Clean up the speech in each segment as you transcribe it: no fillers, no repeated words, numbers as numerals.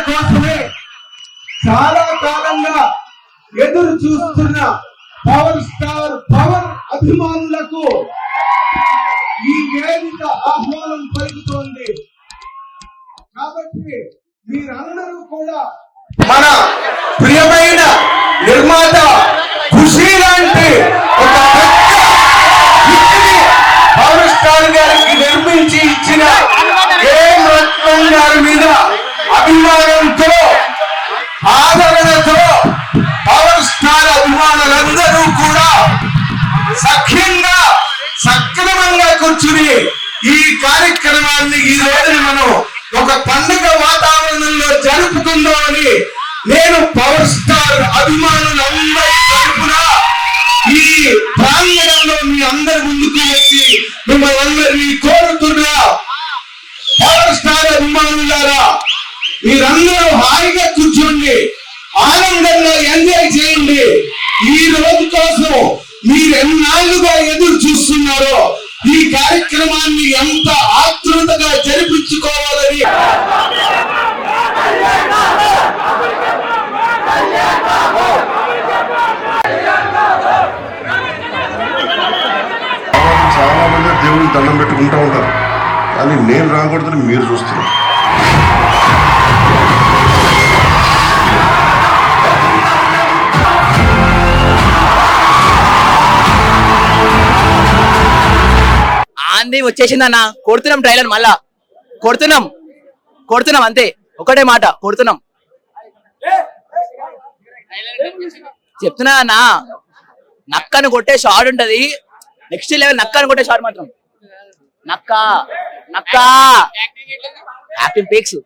కోసమే చాలా కాలంగా ఎదురు చూస్తున్న పవర్ స్టార్ పవన్ అభిమానులకు ఈ వేదిక ఆహ్వానం పలుకుతోంది. కాబట్టి మీరందరూ కూడా మన ప్రియమైన నిర్మాత ఖుషీ లాంటి ఒక పవర్ స్టార్ గారికి నిర్మించి ఇచ్చిన రత్నం గారి మీద అభిమానంతో ఆదరణతో పవర్ స్టార్ అభిమానులందరూ కూడా సఖ్యంగా సక్రమంగా కూర్చుని ఈ కార్యక్రమాన్ని ఈ రోజున మనం ఒక పండుగ వాతావరణంలో జరుపుకుందామని నేను పవర్ స్టార్ అభిమానులందరి తరపున ఈ ప్రాంగణంలో మీ అందరి ముందుకు వచ్చి మిమ్మల్ని అందరినీ కోరుతున్నా. పవర్ స్టార్ అభిమానులారా, మీరందరూ హాయిగా కూర్చోండి, ఆనందంగా ఎంజాయ్ చేయండి. ఈ రోజు కోసం మీరు ఎన్నాళ్ళుగా ఎదురు చూస్తున్నారో ఈ కార్యక్రమాన్ని ఎంత ఆతృతగా జరిపించుకోవాలని చాలా మంది దేవుడికి దండం పెట్టుకుంటూ ఉంటారు, కానీ నేను రాకూడదని మీరు చూస్తున్నారు. ఆంది వచ్చేసిందన్న, కొడుతున్నాం ట్రైలర్, మళ్ళా కొడుతున్నాం అంతే, ఒకటే మాట, కొడుతున్నాం. చెప్తున్నా అన్న, నక్కను కొట్టే షాట్ ఉంటది, నెక్స్ట్ లెవెల్ నక్కను కొట్టే షాట్ మాత్రం నక్క యాక్టింగ్ పిక్స్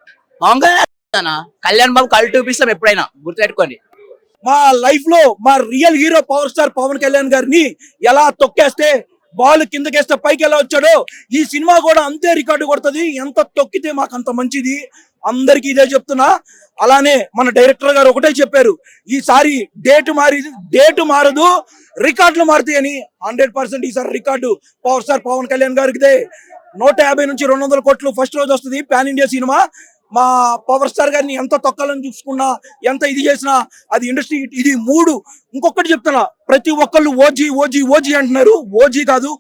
కళ్యాణ్ బాబు కళ్ళు చూపిస్తాం ఎప్పుడైనా, గుర్తుపెట్టుకోండి. మా లైఫ్ లో మా real hero power star Pawan Kalyan గారిని ఎలా తొక్కేస్తే బాల్ కిందకేస్తే పైకి ఎలా వచ్చాడో ఈ సినిమా కూడా అంతే రికార్డు కొడుతుంది. ఎంత తొక్కితే మాకు అంత మంచిది, అందరికి ఇదే చెప్తున్నా. అలానే మన డైరెక్టర్ గారు ఒకటే చెప్పారు, ఈసారి డేటు మారదు, రికార్డులు మారుతాయి అని. 100% ఈసారి record power star Pawan Kalyan గారికిదే. 150 నుంచి 200 కోట్లు ఫస్ట్ రోజు వస్తుంది పాన్ ఇండియా సినిమా. మా పవర్ స్టార్ గారిని ఎంత తొక్కాలని చూసుకున్నా, ఎంత ఇది చేసినా అది ఇండస్ట్రీ. ఇది 3. ఇంకొకటి చెప్తున్నా, ప్రతి ఒక్కళ్ళు ఓజీ అంటున్నారు. ఓజీ కాదు,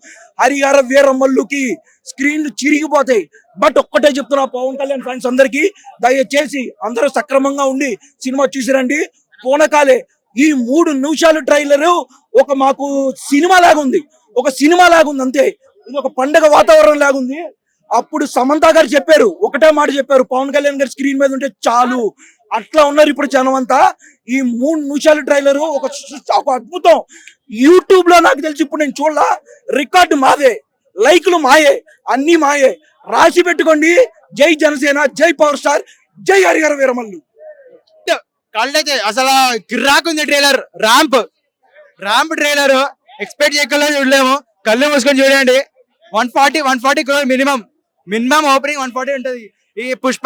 హరిహర వీరమల్లుకి స్క్రీన్లు చిరిగిపోతాయి. బట్ ఒక్కటే చెప్తున్నా పవన్ కళ్యాణ్ ఫ్యాన్స్ అందరికీ, దయచేసి అందరూ సక్రమంగా ఉండి సినిమా చూసిరండి. పూనకాలే ఈ 3 నిమిషాలు ట్రైలర్ ఒక మాకు సినిమా లాగుంది, అంతే. ఇది ఒక పండగ వాతావరణం లాగుంది. అప్పుడు సమంత గారు చెప్పారు, ఒకటే మాట చెప్పారు, పవన్ కళ్యాణ్ గారి స్క్రీన్ మీద ఉంటే చాలు, అట్లా ఉన్నారు ఇప్పుడు జనం అంతా. ఈ 3 నిమిషాల ట్రైలర్ ఒక అద్భుతం. యూట్యూబ్ లో నాకు తెలిసి ఇప్పుడు నేను చూడలా, రికార్డు మాదే, లైక్లు మాయే, అన్ని మాయే. రాసి పెట్టుకోండి. జై జనసేన, జై పవర్ స్టార్, జై హరిహర వీరమల్లు. కళ్ళైతే అసలు కిర్రాకుంది ట్రైలర్. ర్యాంప్ ట్రైలర్ ఎక్స్పెక్ట్ చేయకుండా చూడలేము. కళ్ళు మూసుకొని చూడండి. 140 crore మినిమం ఓపెనింగ్ 140 ఉంటది. ఈ పుష్ప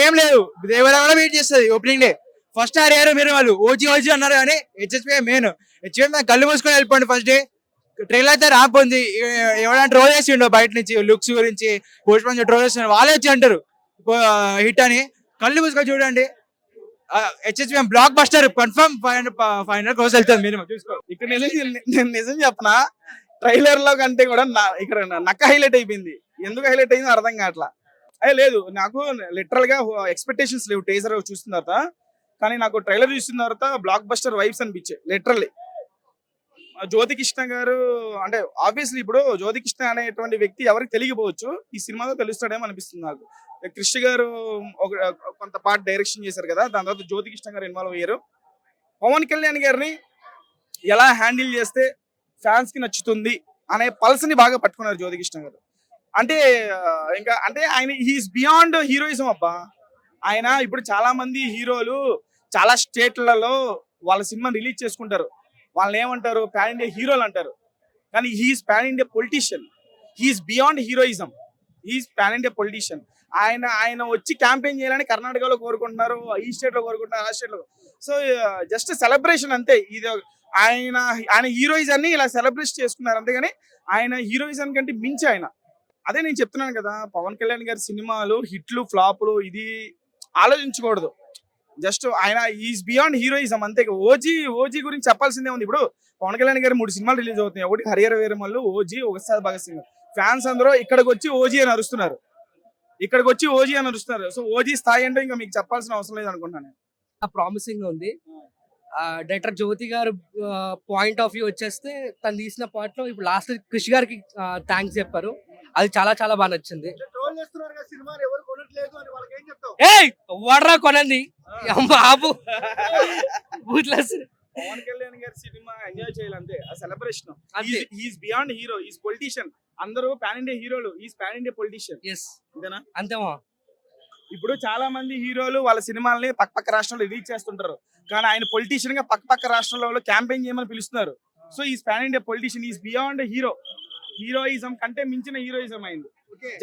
ఏం లేదు, దేవరా కూడా వెయిట్ చేస్తుంది opening day. First Harihara Veeramallu OG అన్నారు, కానీ హెచ్ఎస్పీ మెయిన్. కళ్ళు మూసుకొని వెళ్ళిపోండి ఫస్ట్ డే. ట్రైలర్ అయితే ర్యాంప్ ఉంది. ఎవరైనా ట్రోల్ చేసిండో బయట నుంచి లుక్స్ గురించి, పుష్ప ట్రోల్ చేసిన వాళ్ళే వచ్చి అంటారు హిట్ అని. కళ్ళు మూసుకొని చూడండి. హెచ్ఎస్పీ బ్లాక్ బస్టర్ కన్ఫర్మ్ 500 crores వెళ్తుంది మినిమం. చూసుకో. ఇక్కడ నిజం చెప్పనా, ట్రైలర్ లో కంటే కూడా ఇక్కడ నక్క హైలైట్ అయిపోయింది. ఎందుకు హైలైట్ అయిందో అర్థం కావట్లా. లేదు, నాకు లిటరల్ గా ఎక్స్పెక్టేషన్స్ లేవు టేజర్ చూసిన తర్వాత, కానీ నాకు ట్రైలర్ చూసిన తర్వాత బ్లాక్ బస్టర్ వైబ్స్ అనిపించాయి లిటరల్లీ. జ్యోతికృష్ణ గారు అంటే ఆబ్వియస్లీ ఇప్పుడు జ్యోతికృష్ణ అనేటువంటి వ్యక్తి ఎవరికి తెలియకపోవచ్చు, ఈ సినిమాలో తెలుస్తాడేమో అనిపిస్తుంది నాకు. కృష్ణ గారు కొంత పార్ట్ డైరెక్షన్ చేశారు కదా, దాని తర్వాత జ్యోతికృష్ణ గారు ఇన్వాల్వ్ అయ్యారు. పవన్ కళ్యాణ్ గారిని ఎలా హ్యాండిల్ చేస్తే ఫ్యాన్స్ కి నచ్చుతుంది అనే పల్స్ ని బాగా పట్టుకున్నారు జ్యోతికృష్ణ గారు. అంటే ఇంకా అంటే ఆయన హీఈస్ బియాండ్ హీరోయిజం అబ్బా. ఆయన ఇప్పుడు చాలా మంది హీరోలు చాలా స్టేట్లలో వాళ్ళ సినిమా రిలీజ్ చేసుకుంటారు, వాళ్ళని ఏమంటారు, పాన్ ఇండియా హీరోలు అంటారు. కానీ he's pan India politician. He's beyond heroism, he's pan India politician. ఆయన వచ్చి క్యాంపెయిన్ చేయాలని కర్ణాటకలో కోరుకుంటున్నారు, ఈ స్టేట్ లో కోరుకుంటున్నారు, ఆ స్టేట్ లో. సో జస్ట్ సెలబ్రేషన్ అంతే. ఇది ఆయన హీరోయిజాన్ని ఇలా సెలబ్రేట్ చేసుకున్నారు అంతేగాని ఆయన హీరోయిజం కంటే మించి ఆయన. అదే నేను చెప్తున్నాను కదా, పవన్ కళ్యాణ్ గారి సినిమాలు హిట్లు ఫ్లాపులు ఇది ఆలోచించకూడదు. జస్ట్ ఆయన ఈజ్ బియాండ్ హీరోయిజం అంతే. ఓజీ గురించి చెప్పాల్సిందే ఉంది. ఇప్పుడు పవన్ కళ్యాణ్ గారు 3 సినిమాలు రిలీజ్ అవుతున్నాయి. ఒకటి హరిహర వీరమల్లు, ఓజీ, ఒకసారి భగత్ సింగ్. ఫ్యాన్స్ అందరూ ఇక్కడికి వచ్చి ఓజీ అని అరుస్తున్నారు. సో ఓజీ స్థాయి అంటే ఇంకా మీకు చెప్పాల్సిన అవసరం లేదు అనుకుంటున్నాను. ప్రామిసింగ్ ఉంది. డైరెక్టర్ జ్యోతి గారు పాయింట్ ఆఫ్ వ్యూ వచ్చేస్తే తను తీసిన పార్ట్ లో ఇప్పుడు లాస్ట్ కృషి గారికి థ్యాంక్స్ చెప్పారు. అది చాలా చాలా బాగా నచ్చింది. ఏయ్ వాడరా కొనండి బాబు. పవన్ కళ్యాణ్ గారి సినిమా ఎంజాయ్ చేయాలంటే ఆ celebration. Is beyond hero, is politician. అందరూ పాన్ ఇండియా హీరోలు, ఈజ్ పాన్ ఇండియా పొలిటీషియన్. అంతేనా? అంతేమా. ఇప్పుడు చాలా మంది హీరోలు వాళ్ళ సినిమాల్ని పక్క రాష్ట్రంలో రిలీజ్ చేస్తుంటారు. కానీ ఆయన పొలిటీషియన్ గా పక్క రాష్ట్రంలో క్యాంపెయిన్ చేయమని పిలుస్తున్నారు. So is pan India politician, is beyond heroism కంటే మించిన హీరోయిజం అయింది.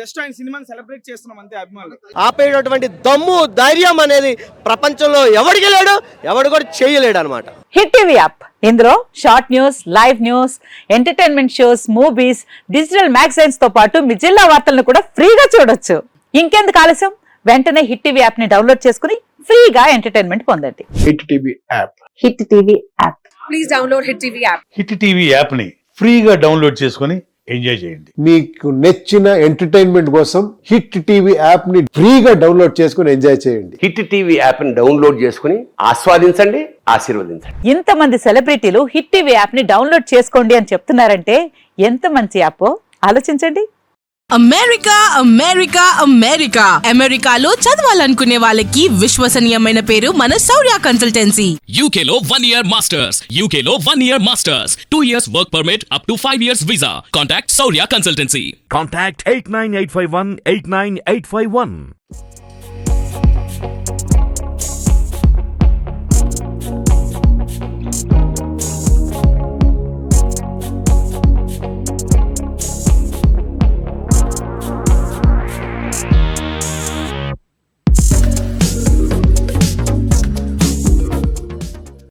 జస్ట్ ఆయన సినిమాని సెలబ్రేట్ చేస్తున్నాం అంతే అభిమానులు. ఆపేటటువంటి దమ్ము ధైర్యం అనేది ప్రపంచంలో ఎవడికి లేడు, ఎవడు కూడా చేయలేడు అనమాట. హిట్ టీవీ యాప్, ఇందులో short news, live news, entertainment shows, movies, digital magazines తో పాటు మీ జిల్లా వార్తలను కూడా ఫ్రీగా చూడొచ్చు. ఇంకెందుకు ఆలస్యం, వెంటనే హిట్ టీవీ యాప్ ని డౌన్లోడ్ చేసుకుని ఫ్రీగా ఎంటర్టైన్మెంట్ పొందండి. Hit TV app. Hit TV app. Please download hit TV app. Hit TV app ని ఫ్రీగా డౌన్లోడ్ చేసుకొని ఎంజాయ్ చేయండి. మీకు నచ్చిన ఎంటర్టైన్మెంట్ కోసం హిట్ టీవీ యాప్ ని ఫ్రీగా డౌన్లోడ్ చేసుకుని ఎంజాయ్ చేయండి. హిట్ టీవీ యాప్ ని డౌన్లోడ్ చేసుకుని ఆస్వాదించండి, ఆశీర్వదించండి. ఇంతమంది సెలబ్రిటీలు హిట్ టీవీ యాప్ ని డౌన్లోడ్ చేసుకోండి అని చెప్తున్నారంటే ఎంత మంచి యాప్ ఆలోచించండి. అమెరికా అమెరికాలో చదవాలనుకునే వాళ్ళకి విశ్వసనీయమైన పేరు మన శౌర్య కన్సల్టెన్సీ. UK లో 1 year masters, UK లో 1 year masters, 2 years work permit up to 5 years visa. Contact Saurya Consultancy. Contact 89851 89851.